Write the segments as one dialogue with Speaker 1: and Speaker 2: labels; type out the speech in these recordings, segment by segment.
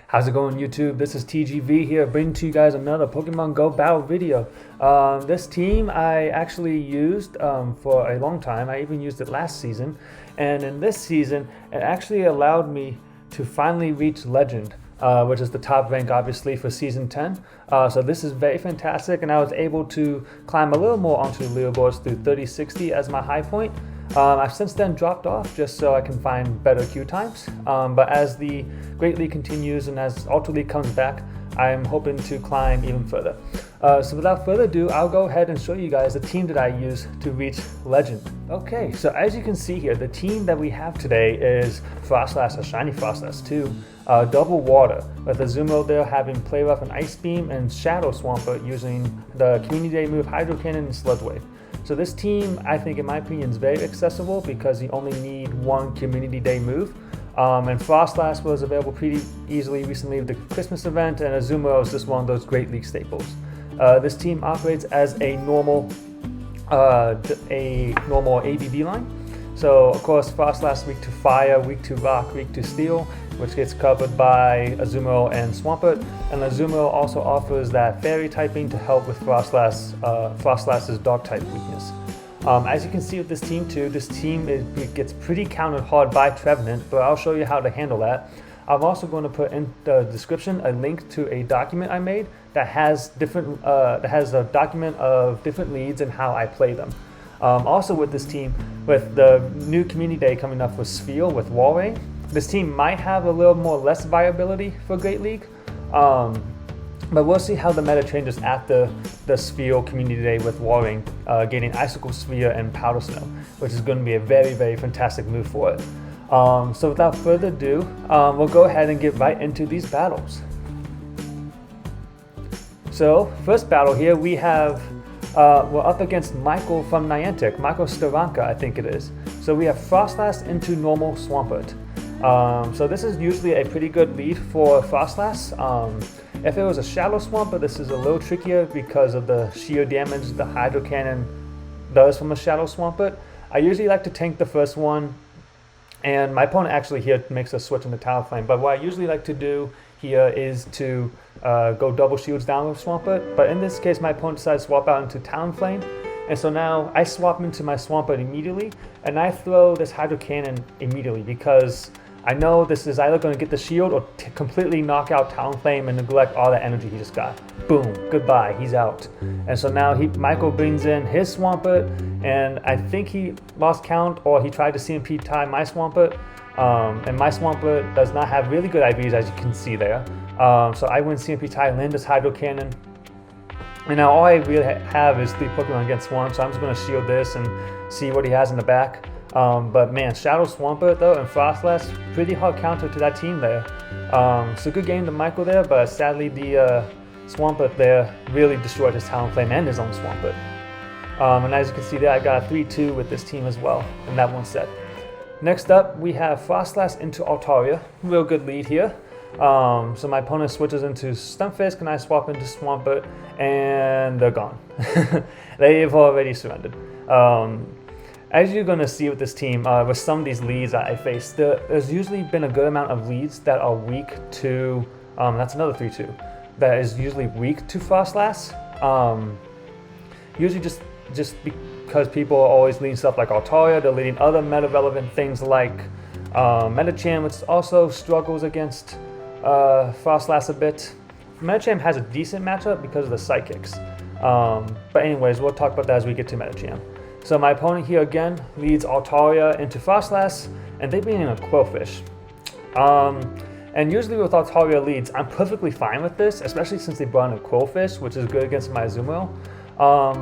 Speaker 1: How's it going, YouTube? This is TGV here, bringing to you guys another Pokemon Go battle video. This team I actually used for a long time. I even used it last season, and in this season it actually allowed me to finally reach Legend, which is the top rank obviously for Season 10. So this is very fantastic, and I was able to climb a little more onto the leaderboards through 3060 as my high point. I've since then dropped off just so I can find better queue times, but as the Great League continues and as Ultra League comes back, I'm hoping to climb even further. So without further ado, I'll go ahead and show you guys the team that I use to reach Legend. Okay, so as you can see here, the team that we have today is Froslass, a Shiny Froslass 2, Double Water, with Azumarill there having Play Rough and Ice Beam, and Shadow Swampert using the Community Day move Hydro Cannon and Sludge Wave. So this team, I think in my opinion, is very accessible because you only need one Community Day move. And Froslass was available pretty easily recently with the Christmas event, and Azumarill is just one of those Great League staples. This team operates as a normal ABB line. So of course Froslass weak to Fire, weak to Rock, weak to Steel, which gets covered by Azumarill and Swampert. And Azumarill also offers that Fairy typing to help with Froslass's Dog type weakness. As you can see with this team too, it gets pretty countered hard by Trevenant, but I'll show you how to handle that. I'm also going to put in the description a link to a document I made that has a document of different leads and how I play them. Also with this team, with the new Community Day coming up with Sphere with Walrein, this team might have a little more less viability for Great League. But we'll see how the meta changes after the Sphere Community Day with Walrein gaining Icicle Sphere and Powder Snow, which is going to be a very, very fantastic move for it. So without further ado, we'll go ahead and get right into these battles. So first battle here we have, we're up against Michael from Niantic, Michael Staranka I think it is. So we have Froslass into normal Swampert. So this is usually a pretty good lead for Froslass. If it was a Shadow Swampert, this is a little trickier because of the sheer damage the Hydro Cannon does from a Shadow Swampert. I usually like to tank the first one, and my opponent actually here makes a switch into Talonflame, but what I usually like to do here is to go double shields down with Swampert, but in this case my opponent decides to swap out into Talonflame, and so now I swap into my Swampert immediately, and I throw this Hydro Cannon immediately because I know this is either going to get the shield or completely knock out Talonflame and neglect all that energy he just got. Boom, goodbye, he's out. And so now Michael brings in his Swampert, and I think he lost count or he tried to CMP tie my Swampert. And my Swampert does not have really good IVs, as you can see there. So I win CMP tie, land this Hydro Cannon. And now all I really have is 3 Pokemon against 1, so I'm just going to shield this and see what he has in the back. But man, Shadow Swampert though and Froslass, pretty hard counter to that team there. So good game to Michael there, but sadly the Swampert there really destroyed his Talonflame and his own Swampert. And as you can see there, I got a 3-2 with this team as well in that one set. Next up, we have Froslass into Altaria, real good lead here. So my opponent switches into Stunfisk and I swap into Swampert, and they're gone. They've already surrendered. As you're going to see with this team, with some of these leads that I face, there's usually been a good amount of leads that are weak to, that's another 3-2, that is usually weak to Froslass. Usually just because people are always leading stuff like Altaria, they're leading other meta-relevant things like Medicham, which also struggles against Froslass a bit. Medicham has a decent matchup because of the Psychics. But anyways, we'll talk about that as we get to Medicham. So my opponent here again leads Altaria into Froslass, and they bring in a Quillfish. And usually with Altaria leads, I'm perfectly fine with this, especially since they brought in a Quillfish, which is good against my Azumarill.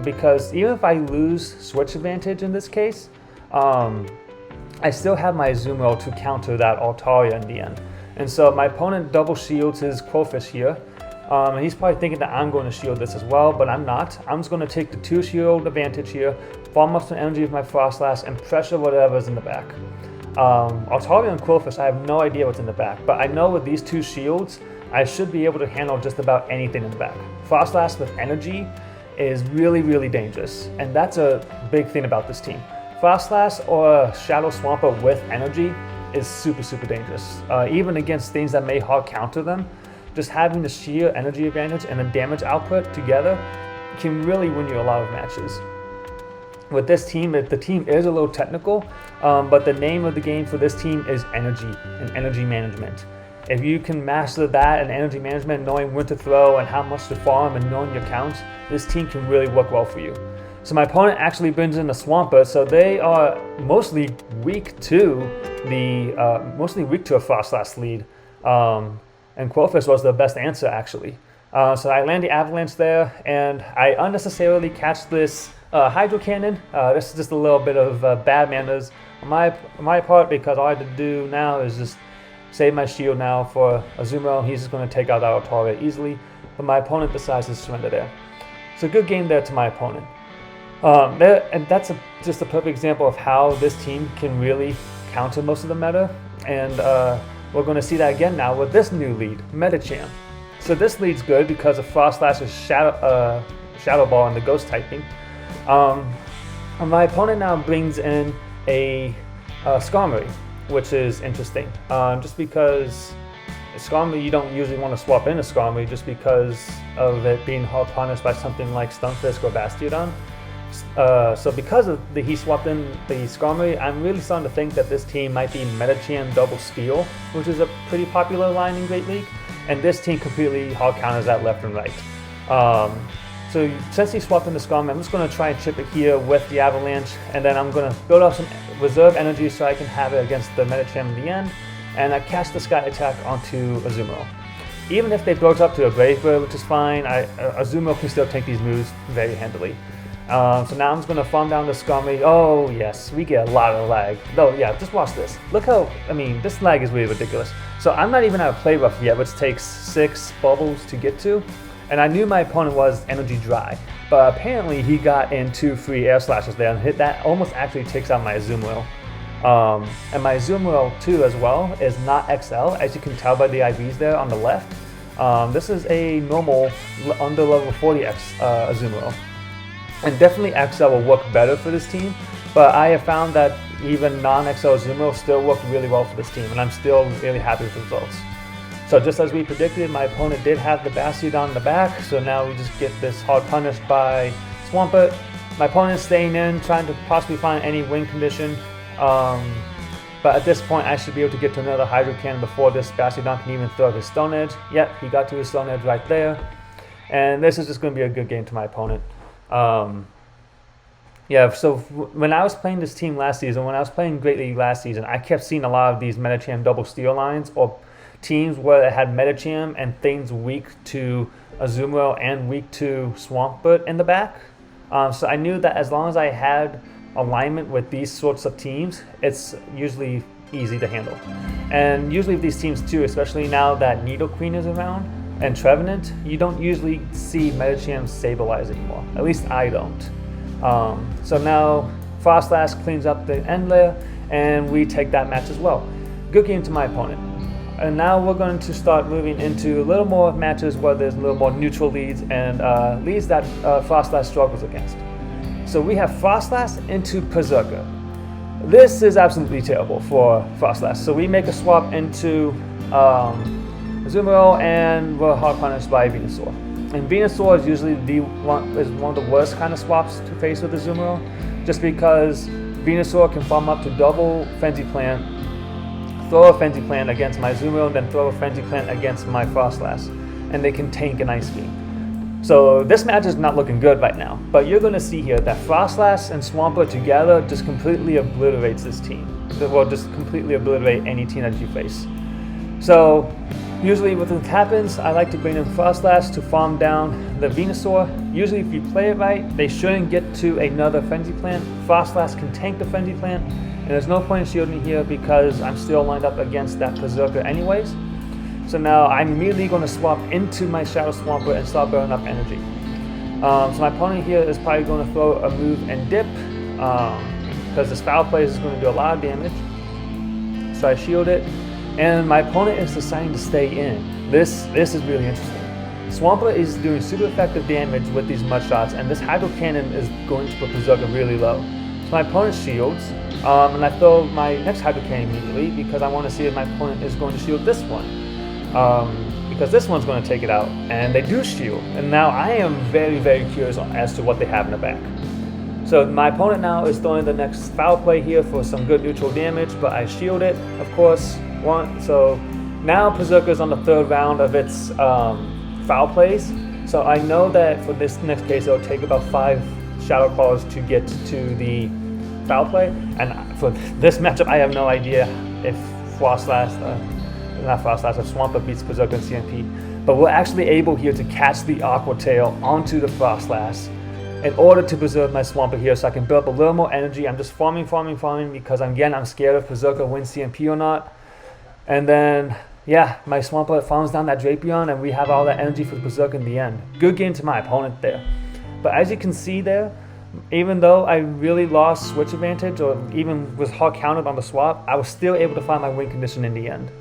Speaker 1: Because even if I lose switch advantage in this case, I still have my Azumarill to counter that Altaria in the end. And so my opponent double shields his Quillfish here. And he's probably thinking that I'm going to shield this as well, but I'm not. I'm just going to take the 2 shield advantage here, farm up some energy with my Froslass, and pressure whatever's in the back. Altaria and Quillfish, I have no idea what's in the back, but I know with these 2 shields, I should be able to handle just about anything in the back. Froslass with energy is really, really dangerous, and that's a big thing about this team. Froslass or Shadow Swampert with energy is super, super dangerous. Even against things that may hard counter them, just having the sheer energy advantage and the damage output together can really win you a lot of matches. With this team, the team is a little technical, but the name of the game for this team is energy and energy management. If you can master that and energy management, knowing when to throw and how much to farm and knowing your counts, this team can really work well for you. So my opponent actually brings in the Swampert, so they are mostly weak to a Froslass lead, and Qwilfish was the best answer actually. So I land the Avalanche there, and I unnecessarily catch this Hydro Cannon. This is just a little bit of bad manners on my part, because all I have to do now is just save my shield now for Azumarill. He's just going to take out our Altaria easily, but my opponent decides to surrender there. So good game there to my opponent. And that's just a perfect example of how this team can really counter most of the meta, and we're going to see that again now with this new lead, Medicham. So this lead's good because of Frostlass's Shadow Ball and the Ghost typing. And my opponent now brings in a Skarmory, which is interesting. Just because Skarmory, you don't usually want to swap in a Skarmory just because of it being hard punished by something like Stunfisk or Bastiodon. So because of he swapped in the Skarmory, I'm really starting to think that this team might be Medicham Double Steel, which is a pretty popular line in Great League, and this team completely hard counters that left and right. So since he swapped in the Skarmory, I'm just going to try and chip it here with the Avalanche, and then I'm going to build up some reserve energy so I can have it against the Medicham in the end, and I cast the Sky Attack onto Azumarill. Even if they built up to a Brave Bird, which is fine, Azumarill can still take these moves very handily. So now I'm just going to farm down the Skarmory. Oh yes, we get a lot of lag. Though yeah, just watch this. Look how, this lag is really ridiculous. So I'm not even at a play rough yet, which takes 6 bubbles to get to. And I knew my opponent was energy dry, but apparently he got in 2 free air slashes there and hit that almost actually takes out my Azumarill. And my Azumarill too as well is not XL, as you can tell by the IVs there on the left. This is a normal under level 40 Azumarill. And definitely XL will work better for this team, but I have found that even non-XL Azumarill still worked really well for this team, and I'm still really happy with the results. So just as we predicted, my opponent did have the Bastiodon in the back, so now we just get this hard punished by Swampert. My opponent's staying in, trying to possibly find any win condition, but at this point I should be able to get to another Hydro Cannon before this Bastiodon can even throw his Stone Edge. Yep, he got to his Stone Edge right there, and this is just going to be a good game to my opponent. Yeah, so when I was playing this team last season, when I was playing Great League last season, I kept seeing a lot of these Medicham Double Steel lines, or teams where it had Medicham and things weak to Azumarill and weak to Swampert in the back. So I knew that as long as I had alignment with these sorts of teams, it's usually easy to handle. And usually with these teams too, especially now that Nidoqueen is around and Trevenant, you don't usually see Medicham stabilize anymore. At least I don't. So now Froslass cleans up the end layer, and we take that match as well. Good game to my opponent. And now we're going to start moving into a little more matches where there's a little more neutral leads and leads that Froslass struggles against. So we have Froslass into Perrserker. This is absolutely terrible for Froslass. So we make a swap into Azumarill, and we're hard punished by Venusaur. And Venusaur is usually one of the worst kind of swaps to face with Azumarill, just because Venusaur can farm up to double Frenzy Plant, throw a Frenzy Plant against my Azumarill, then throw a Frenzy Plant against my Frostlass, and they can tank an Ice Beam. So this match is not looking good right now, but you're going to see here that Frostlass and Swampert together just completely obliterates this team. Well, just completely obliterate any team that you face. So usually when this happens, I like to bring in Froslass to farm down the Venusaur. Usually if you play it right, they shouldn't get to another Frenzy Plant. Froslass can tank the Frenzy Plant, and there's no point in shielding here because I'm still lined up against that Perrserker anyways. So now I'm immediately going to swap into my Shadow Swampert and start burning up energy. So my opponent here is probably going to throw a move and dip, because this Foul Play is going to do a lot of damage. So I shield it, and my opponent is deciding to stay in. This is really interesting. Swampert is doing super effective damage with these Mud Shots, and this Hydro Cannon is going to put Perrserker really low. So my opponent shields, And I throw my next Hydro Cannon immediately because I want to see if my opponent is going to shield this one. Because this one's going to take it out, and they do shield. And now I am very, very curious as to what they have in the back. So my opponent now is throwing the next foul play here for some good neutral damage, but I shield it, of course. So now Perrserker is on the third round of its foul plays. So I know that for this next case, it'll take about 5 Shadow Claws to get to the foul play. And for this matchup, I have no idea if if Swampert beats Perrserker in CMP. But we're actually able here to catch the Aqua Tail onto the Froslass in order to preserve my Swampert here so I can build up a little more energy. I'm just farming because I'm scared if Perrserker wins CMP or not. And then, yeah, my Swampert farms down that Drapion and we have all that energy for the Perrserker in the end. Good game to my opponent there. But as you can see there, even though I really lost switch advantage or even was hard countered on the swap, I was still able to find my win condition in the end.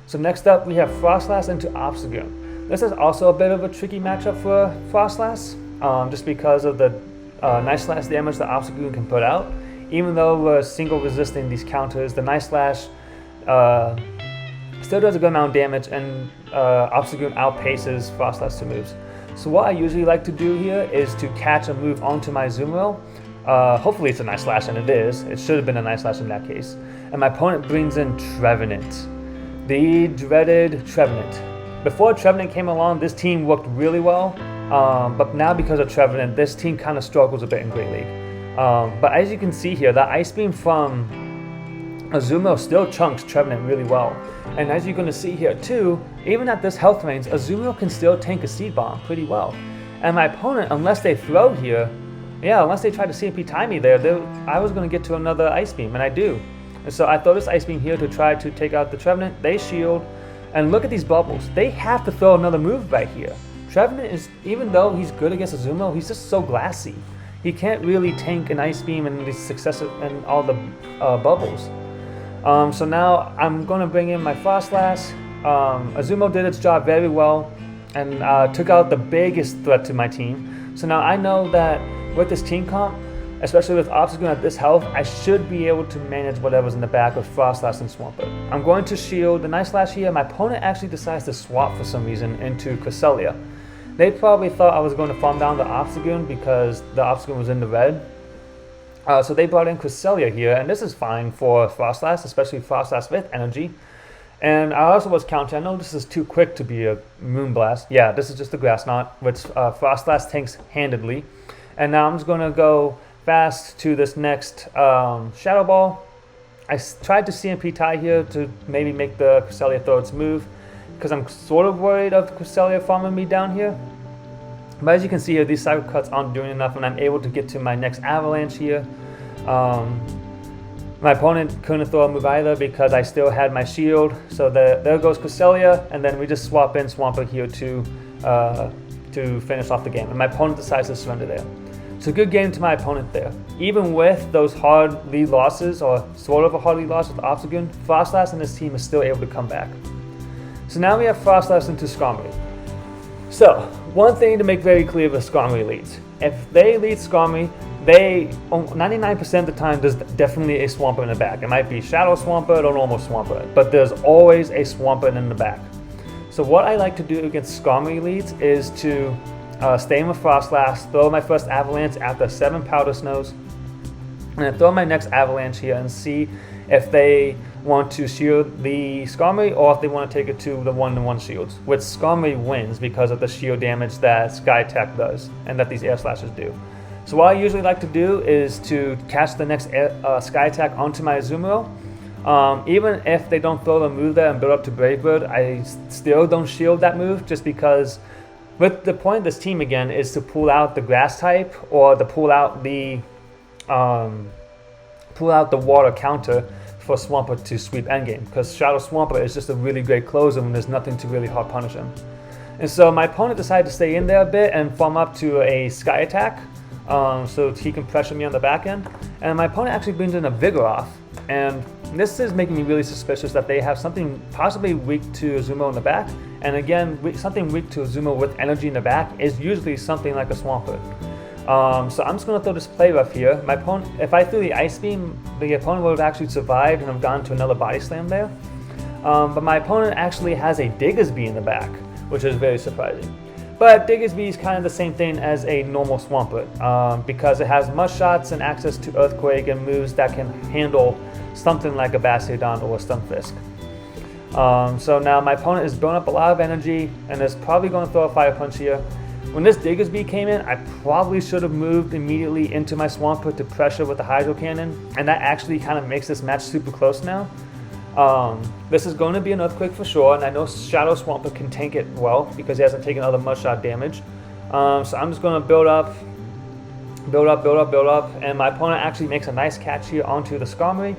Speaker 1: So next up, we have Froslass into Obstagoon. This is also a bit of a tricky matchup for Froslass, just because of the Night Slash damage that Obstagoon can put out. Even though we're single resisting these counters, the Night Slash still does a good amount of damage, and Obstagoon outpaces Froslass to moves. So what I usually like to do here is to catch a move onto my Azumarill. Hopefully it's a Night Slash, and it is. It should have been a Night Slash in that case. And my opponent brings in Trevenant. The dreaded Trevenant. Before Trevenant came along, this team worked really well, but now because of Trevenant, this team kind of struggles a bit in Great League. But as you can see here, the Ice Beam from Azumarill still chunks Trevenant really well. And as you're going to see here too, even at this health range, Azumarill can still tank a Seed Bomb pretty well. And my opponent, unless they throw here, unless they try to CMP tie me there, I was going to get to another Ice Beam, and I do. And so I throw this Ice Beam here to try to take out the Trevenant. They shield. And look at these bubbles. They have to throw another move right here. Trevenant is, even though he's good against Azumarill, he's just so glassy. He can't really tank an Ice Beam and the successive and all the bubbles. So now I'm going to bring in my Froslass. Azumarill did its job very well and took out the biggest threat to my team. So now I know that with this team comp, especially with Obstagoon at this health, I should be able to manage whatever's in the back with Froslass and Swampert. I'm going to shield the Night Slash here. My opponent actually decides to swap for some reason into Cresselia. They probably thought I was going to farm down the Obstagoon because the Obstagoon was in the red. So they brought in Cresselia here, and this is fine for Froslass, especially Froslass with energy. And I also was counting, I know this is too quick to be a Moonblast. Yeah, this is just a Grass Knot, which Froslass tanks handedly. And now I'm just going to go fast to this next Shadow Ball. I tried to CMP tie here to maybe make the Cresselia throw its move because I'm sort of worried of Cresselia farming me down here. But as you can see here, these cycle cuts aren't doing enough, and I'm able to get to my next Avalanche here. My opponent couldn't throw a move either because I still had my shield. So there goes Cresselia, and then we just swap in Swampert here to finish off the game. And my opponent decides to surrender there. So good game to my opponent there. Even with those hard lead losses, or sort of a hard lead loss with Obstagoon, Froslass and his team is still able to come back. So now we have Froslass into Skarmory. So, one thing to make very clear with Skarmory leads. If they lead Skarmory, 99% of the time there's definitely a Swampert in the back. It might be Shadow Swampert or normal Swampert, but there's always a Swampert in the back. So what I like to do against Skarmory leads is to stay in with Froslass, throw my first Avalanche after 7 Powder Snows, and then throw my next Avalanche here and see if they want to shield the Skarmory or if they want to take it to the 1-to-1 shields, which Skarmory wins because of the shield damage that Sky Attack does and that these Air Slashers do. So what I usually like to do is to catch the next Sky Attack onto my Azumarill. Even if they don't throw the move there and build up to Brave Bird, I still don't shield that move just because but the point of this team again is to pull out the grass type or to pull out the water counter for Swampert to sweep endgame, because Shadow Swampert is just a really great closer when there's nothing to really hard punish him. And so my opponent decided to stay in there a bit and farm up to a Sky Attack so he can pressure me on the back end. And my opponent actually brings in a Vigoroth, and this is making me really suspicious that they have something possibly weak to Azumarill in the back. And again, something weak to Azumarill with energy in the back is usually something like a Swampert. So I'm just going to throw this Play Rough here. My opponent, if I threw the Ice Beam, the opponent would have actually survived and have gone to another Body Slam there. But my opponent actually has a Diggersby in the back, which is very surprising. But Diggersby is kind of the same thing as a normal Swampert, because it has Mush Shots and access to Earthquake and moves that can handle something like a Bastiodon or a Stunfisk. So now my opponent is building up a lot of energy and is probably going to throw a Fire Punch here. When this Diggersby came in, I probably should have moved immediately into my Swampert to pressure with the Hydro Cannon, and that actually kind of makes this match super close now. This is going to be an Earthquake for sure, and I know Shadow Swampert can tank it well because he hasn't taken other Mud Shot damage. So I'm just going to build up, and my opponent actually makes a nice catch here onto the Skarmory.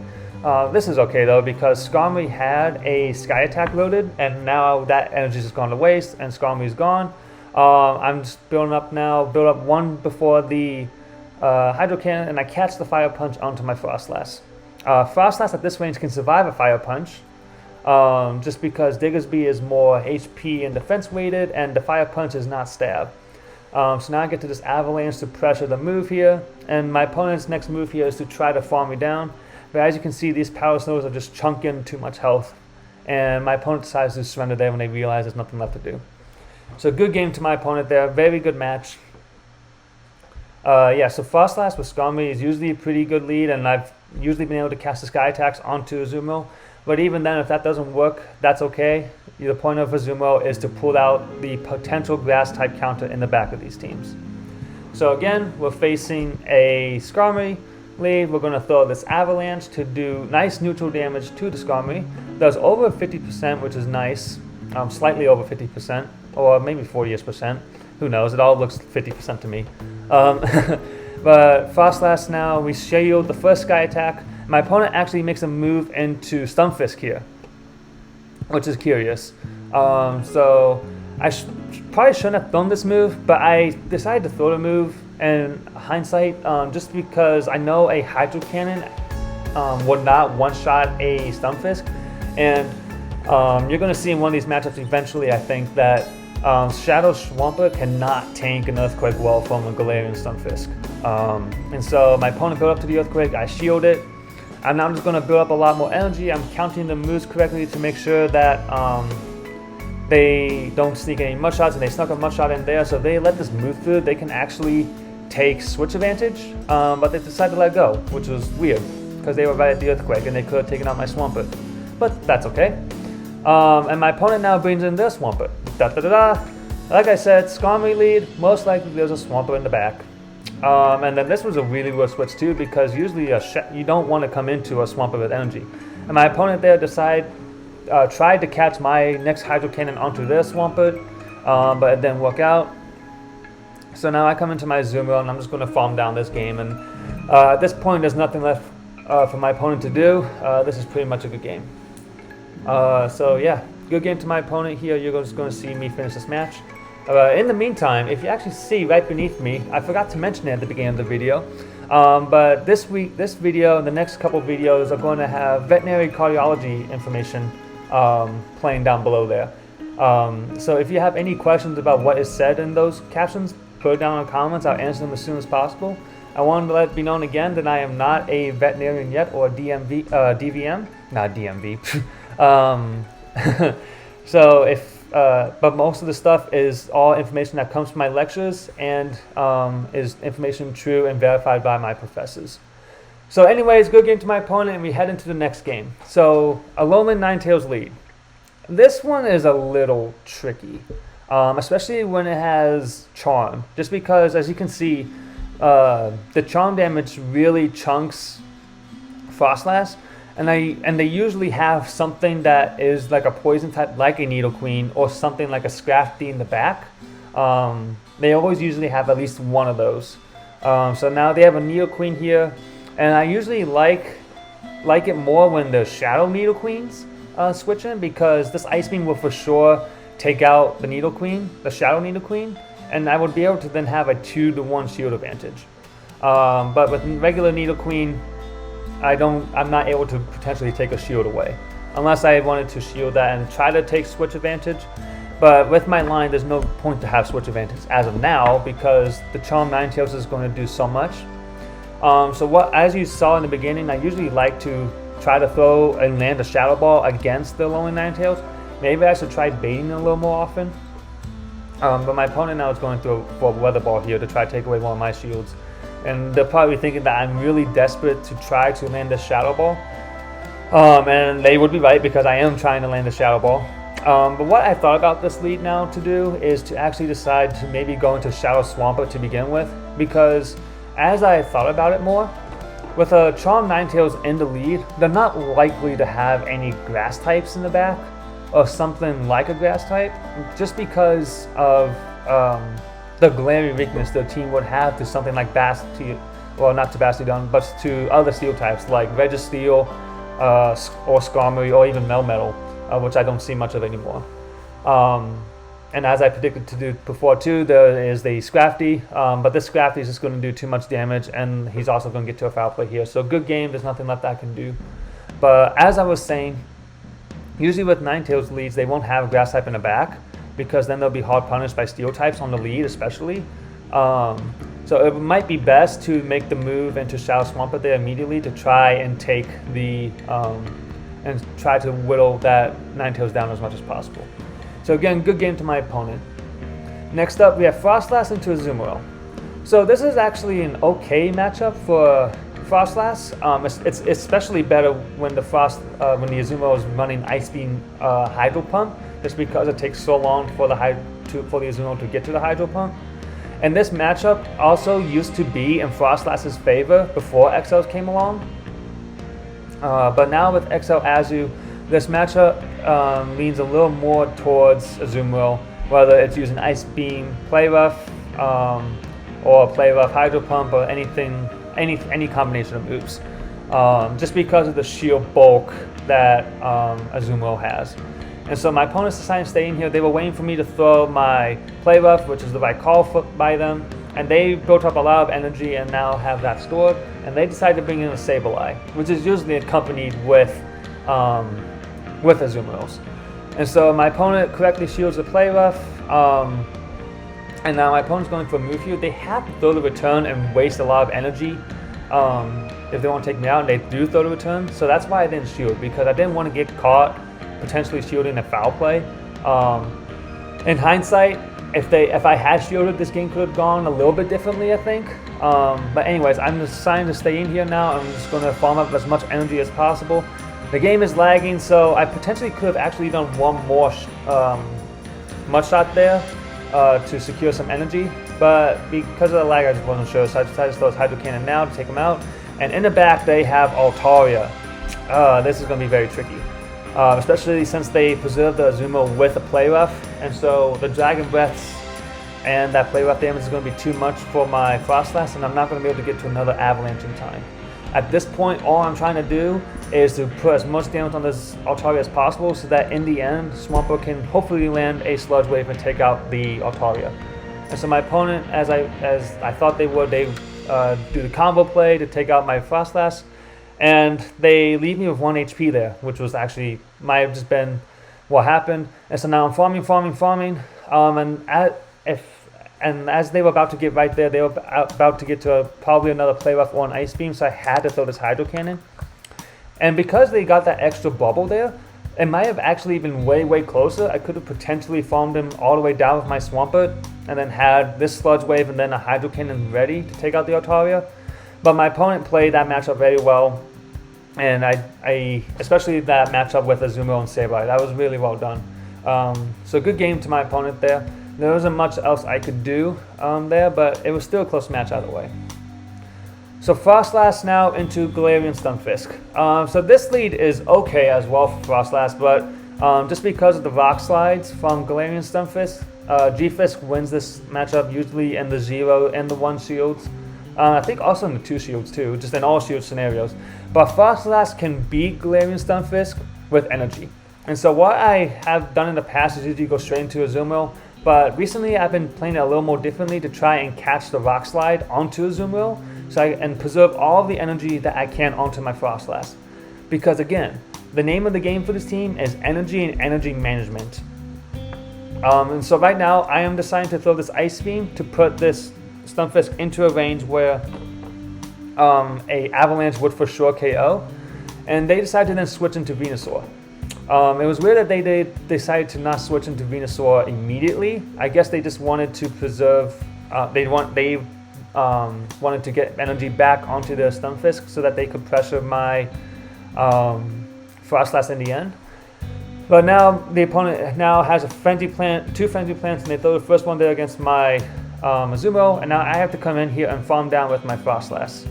Speaker 1: This is okay though because Skarmory had a Sky Attack loaded, and now that energy has gone to waste, and Skarmory's gone. I'm just building up now, build up one before the Hydro Cannon, and I catch the Fire Punch onto my Froslass. Froslass at this range can survive a Fire Punch, just because Diggersby is more HP and defense weighted, and the Fire Punch is not stab. So now I get to this Avalanche to pressure the move here, and my opponent's next move here is to try to farm me down. But as you can see, these Power Snows are just chunking too much health, and my opponent decides to surrender there when they realize there's nothing left to do. So good game to my opponent there, very good match. Yeah, so Froslass with Skarmory is usually a pretty good lead, and I've usually been able to cast the Sky Attacks onto Azumarill. But even then, if that doesn't work, that's okay. The point of Azumarill is to pull out the potential Grass type counter in the back of these teams. So again, we're facing a Skarmory lead. We're going to throw this Avalanche to do nice neutral damage to the Skarmory. Does over 50%, which is nice. Slightly over 50%, or maybe 40%. Who knows? It all looks 50% to me. But Froslass now, we shield the first Sky Attack. My opponent actually makes a move into Stunfisk here, which is curious. So I probably shouldn't have thrown this move, but I decided to throw the move in hindsight, just because I know a Hydro Cannon would not one-shot a Stunfisk, and you're going to see in one of these matchups eventually, I think, that Shadow Swampert cannot tank an Earthquake well from a Galarian Stunfisk. And so my opponent built up to the Earthquake, I shield it, and now I'm just going to build up a lot more energy. I'm counting the moves correctly to make sure that they don't sneak any Mud Shots, and they snuck a Mud Shot in there, so if they let this move through, they can actually take switch advantage, but they decided to let go, which was weird, because they were right at the Earthquake, and they could have taken out my Swampert. But that's okay. And my opponent now brings in their Swampert. Like I said, Skarmory lead, most likely there's a Swampert in the back. And then this was a really weird switch too, because usually you don't want to come into a Swampert with energy. And my opponent there tried to catch my next Hydro Cannon onto their Swampert, but it didn't work out. So now I come into my Azumarill, and I'm just going to farm down this game. And at this point, there's nothing left for my opponent to do. This is pretty much a good game. So yeah, good game to my opponent here. You're just going to see me finish this match. In the meantime, if you actually see right beneath me, I forgot to mention it at the beginning of the video, but this video and the next couple videos are going to have veterinary cardiology information playing down below there. So if you have any questions about what is said in those captions, put it down in the comments. I'll answer them as soon as possible. I wanted to let it be known again that I am not a veterinarian yet, or a DVM, not DMV. So but most of the stuff is all information that comes from my lectures, and is information true and verified by my professors. So anyways, good game to my opponent, and we head into the next game. So Alolan Ninetales lead. This one is a little tricky, especially when it has Charm, just because, as you can see, the Charm damage really chunks Froslass. And they usually have something that is like a poison type, like a Nidoqueen, or something like a Scrafty in the back. They always usually have at least one of those. So now they have a Nidoqueen here, and I usually like it more when the Shadow Nidoqueens switch in, because this Ice Beam will for sure take out the Nidoqueen, the Shadow Nidoqueen, and I would be able to then have a 2-to-1 shield advantage. But with regular Nidoqueen, I'm not able to potentially take a shield away, unless I wanted to shield that and try to take switch advantage. But with my line, there's no point to have switch advantage as of now because the Charm Ninetales is going to do so much. So as you saw in the beginning, I usually like to try to throw and land a Shadow Ball against the Alolan Ninetales. Maybe I should try baiting a little more often. But my opponent now is going for a Weather Ball here to try to take away one of my shields. And they're probably thinking that I'm really desperate to try to land this Shadow Ball. And they would be right because I am trying to land the Shadow Ball. But what I thought about this lead now to do is to actually decide to maybe go into Shadow Swampert to begin with. Because as I thought about it more, with a Charm Ninetales in the lead, they're not likely to have any grass types in the back or something like a grass type, just because of the glaring weakness the team would have to something like well, not to Bastiodon, but to other steel types like Registeel or Skarmory or even Melmetal, which I don't see much of anymore. And as I predicted to do before too, there is the Scrafty, but this Scrafty is just going to do too much damage, and he's also going to get to a foul play here. So good game, there's nothing left I can do. But as I was saying, usually with Ninetales leads, they won't have grass type in the back, because then they'll be hard punished by steel types on the lead especially. So it might be best to make the move into Shadow Swampert there immediately to try and take the, and try to whittle that Ninetales down as much as possible. So again, good game to my opponent. Next up, we have Froslass into Azumarill. So this is actually an okay matchup for Froslass. It's especially better when the Azumarill is running Ice Beam Hydro Pump, just because it takes so long for the Azumarill to get to the Hydro Pump. And this matchup also used to be in Frostlass's favor before XLs came along. But now with XL Azu, this matchup leans a little more towards Azumarill, whether it's using Ice Beam, Play Rough, or Play Rough Hydro Pump, or any combination of moves. Just because of the sheer bulk that Azumarill has. And so my opponents decided to stay in here. They were waiting for me to throw my Play Rough, which is the right call by them, and they built up a lot of energy and now have that stored. And they decided to bring in a Sableye, which is usually accompanied with Azumarills. And so my opponent correctly shields the Play Rough, and now my opponent's going for a move here. They have to throw the return and waste a lot of energy if they want to take me out, and they do throw the return. So that's why I didn't shield, because I didn't want to get caught potentially shielding a foul play. In hindsight, if I had shielded, this game could have gone a little bit differently, I think. But anyways, I'm deciding to stay in here now. I'm just going to farm up as much energy as possible. The game is lagging, so I potentially could have actually done one more mud shot there to secure some energy. But because of the lag, I just wasn't sure, so I decided to throw this Hydro Cannon now to take them out. And in the back, they have Altaria. This is going to be very tricky. Especially since they preserved the Azumarill with a Play Rough, and so the Dragon Breaths and that Play Rough damage is going to be too much for my Froslass, and I'm not going to be able to get to another Avalanche in time. At this point, all I'm trying to do is to put as much damage on this Altaria as possible, so that in the end, Swampert can hopefully land a Sludge Wave and take out the Altaria. And so my opponent, as I thought they would, they do the combo play to take out my Froslass. And they leave me with 1 HP there, which was actually, might have just been what happened. And so now I'm farming. And as they were about to get right there, they were about to get to probably another Play Rough or an Ice Beam, so I had to throw this Hydro Cannon. And because they got that extra bubble there, it might have actually been way closer. I could have potentially farmed him all the way down with my Swampert, and then had this Sludge Wave and then a Hydro Cannon ready to take out the Altaria. But my opponent played that matchup very well, and I especially that matchup with Azumarill and Sableye, that was really well done. So good game to my opponent there. There wasn't much else I could do there, but it was still a close match either way. So Froslass now into Galarian Stunfisk. So this lead is okay as well for Froslass, but just because of the Rock Slides from Galarian Stunfisk, G-Fisk wins this matchup usually in the 0 and the 1 shields. I think also in the 2 shields too, just in all shield scenarios. But Froslass can beat Galarian Stunfisk with energy. And so what I have done in the past is usually go straight into Azumarill, but recently I've been playing it a little more differently to try and catch the Rock Slide onto Azumarill and preserve all the energy that I can onto my Froslass. Because again, the name of the game for this team is energy and energy management. And so right now I am deciding to throw this Ice Beam to put this Stunfisk into a range where a Avalanche would for sure KO. And they decided to then switch into Venusaur. It was weird that they decided to not switch into Venusaur immediately. I guess they just wanted to preserve, they wanted to get energy back onto their Stunfisk so that they could pressure my Froslass in the end. But now the opponent now has a Frenzy Plant, 2 Frenzy Plants, and they throw the first one there against my Azumarill, and now I have to come in here and farm down with my Froslass.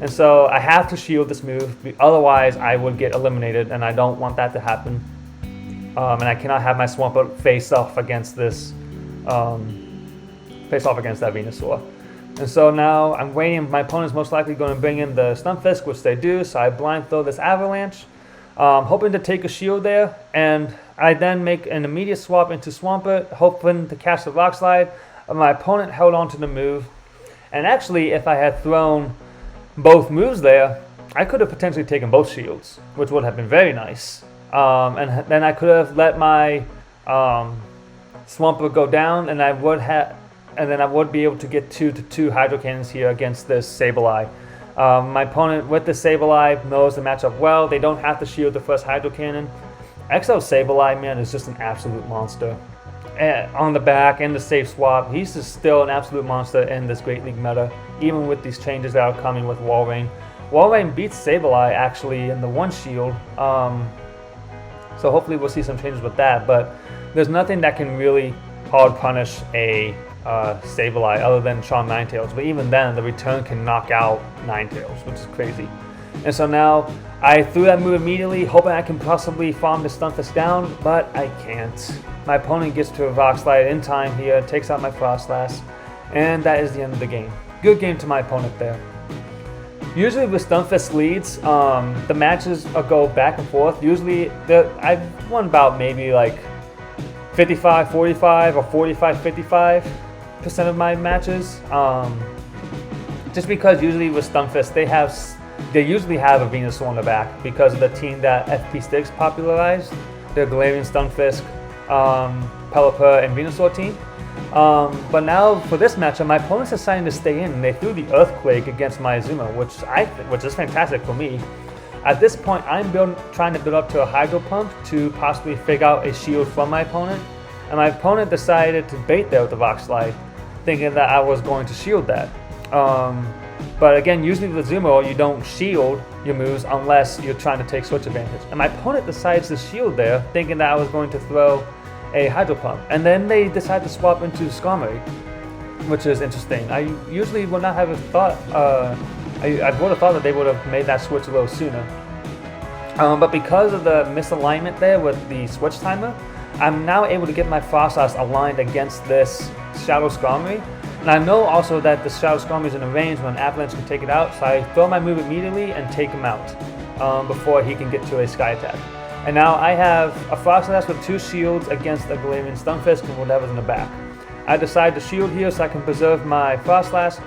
Speaker 1: And so I have to shield this move, otherwise I would get eliminated, and I don't want that to happen. And I cannot have my Swampert face off against this, face off against that Venusaur. And so now I'm waiting. My opponent's most likely going to bring in the Stunfisk, which they do. So I blind throw this Avalanche, hoping to take a shield there. And I then make an immediate swap into Swampert, hoping to catch the Rock Slide. My opponent held on to the move. And actually, if I had thrown both moves there, I could have potentially taken both shields, which would have been very nice. And then I could have let my Swampert go down, and I would have. And then I would be able to get 2 Hydro Cannons here against this Sableye. My opponent with the Sableye knows the matchup well. They don't have to shield the first Hydro Cannon. XL Sableye, man, is just an absolute monster. On the back and the safe swap, he's just still an absolute monster in this Great League meta, even with these changes that are coming with Walrein. Walrein beats Sableye actually in the 1 shield. So hopefully we'll see some changes with that. But there's nothing that can really hard punish a Sableye other than Alolan Ninetales, but even then the return can knock out Ninetales, which is crazy. And so now I threw that move immediately, hoping I can possibly farm the Stunfisk down, but I can't. My opponent gets to a Rock Slide in time here, takes out my Froslass, and that is the end of the game. Good game to my opponent there. Usually with Stunfisk leads, the matches go back and forth. Usually I've won about maybe like 55-45 or 45-55% of my matches, just because usually with Stunfisk they usually have a Venusaur on the back because of the team that FP Sticks popularized, the Galarian Stunfisk, Perrserker, and Venusaur team. But now for this matchup, my opponent's deciding to stay in, and they threw the Earthquake against my Azumarill, which is fantastic for me. At this point, I'm trying to build up to a Hydro Pump to possibly figure out a shield from my opponent, and my opponent decided to bait there with the Rock Slide, thinking that I was going to shield that. But again, usually with Azumarill, you don't shield your moves unless you're trying to take switch advantage. And my opponent decides to shield there, thinking that I was going to throw a Hydro Pump. And then they decide to swap into Skarmory, which is interesting. I usually would not have thought, I would have thought that they would have made that switch a little sooner. But because of the misalignment there with the switch timer, I'm now able to get my Froslass aligned against this Shadow Skarmory. And I know also that the Shadow Skarmory is in a range when Avalanche can take it out, so I throw my move immediately and take him out before he can get to a Sky Attack. And now I have a Froslass with 2 shields against a Galarian Stunfisk and whatever's in the back. I decide to shield here so I can preserve my Froslass.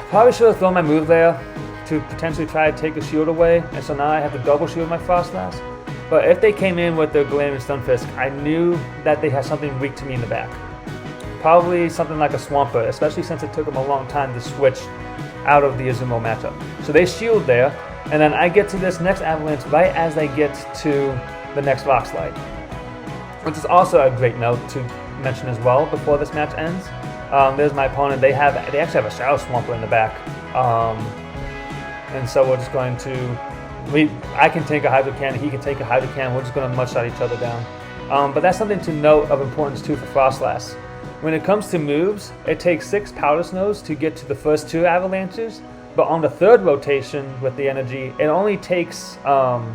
Speaker 1: Probably should have thrown my move there to potentially try to take the shield away, and so now I have to double shield my Froslass. But if they came in with the Galarian Stunfisk, I knew that they had something weak to me in the back. Probably something like a Swampert, especially since it took them a long time to switch out of the Azumarill matchup. So they shield there, and then I get to this next Avalanche right as they get to the next Rock Slide. Which is also a great note to mention as well before this match ends. There's my opponent. They actually have a Shadow Swampert in the back. And so we're just going to... I can take a Hydro Cannon, he can take a Hydro Cannon. We're just going to mudshot each other down. But that's something to note of importance too for Froslass. When it comes to moves, it takes 6 Powder Snows to get to the first 2 Avalanches, but on the 3rd rotation with the energy, it only takes 5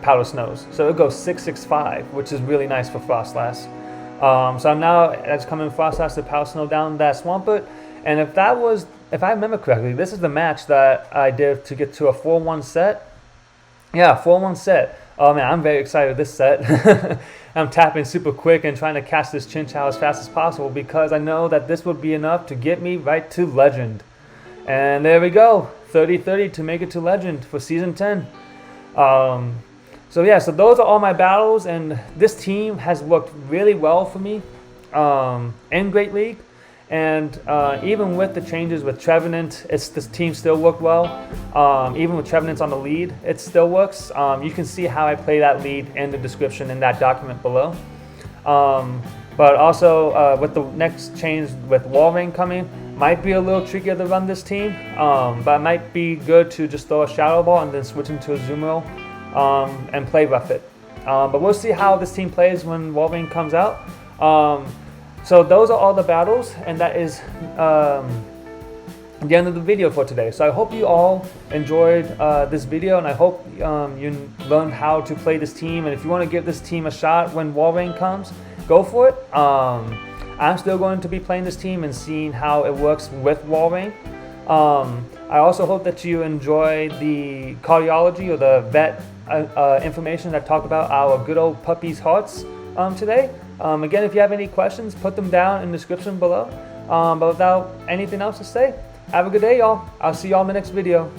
Speaker 1: Powder Snows. So it goes 6-6-5, which is really nice for Froslass. So I'm now just coming Froslass to Powder Snow down that Swampert, and if I remember correctly, this is the match that I did to get to a 4-1 set. Yeah, 4-1 set. Oh man, I'm very excited with this set. I'm tapping super quick and trying to catch this Chinchou as fast as possible because I know that this would be enough to get me right to Legend. And there we go, 30-30 to make it to Legend for Season 10. So yeah, so those are all my battles, and this team has worked really well for me in Great League. And even with the changes with Trevenant, this team still worked well. Even with Trevenant on the lead, it still works. You can see how I play that lead in the description in that document below. But also with the next change with Walrein coming, might be a little trickier to run this team. But it might be good to just throw a Shadow Ball and then switch into Azumarill and play rough it. But we'll see how this team plays when Walrein comes out. So those are all the battles, and that is the end of the video for today. So I hope you all enjoyed this video, and I hope you learned how to play this team. And if you want to give this team a shot when Walrein comes, go for it. I'm still going to be playing this team and seeing how it works with Walrein. I also hope that you enjoy the cardiology or the vet information that talked about our good old puppy's hearts today. Again, if you have any questions, put them down in the description below. But without anything else to say, have a good day, y'all. I'll see y'all in the next video.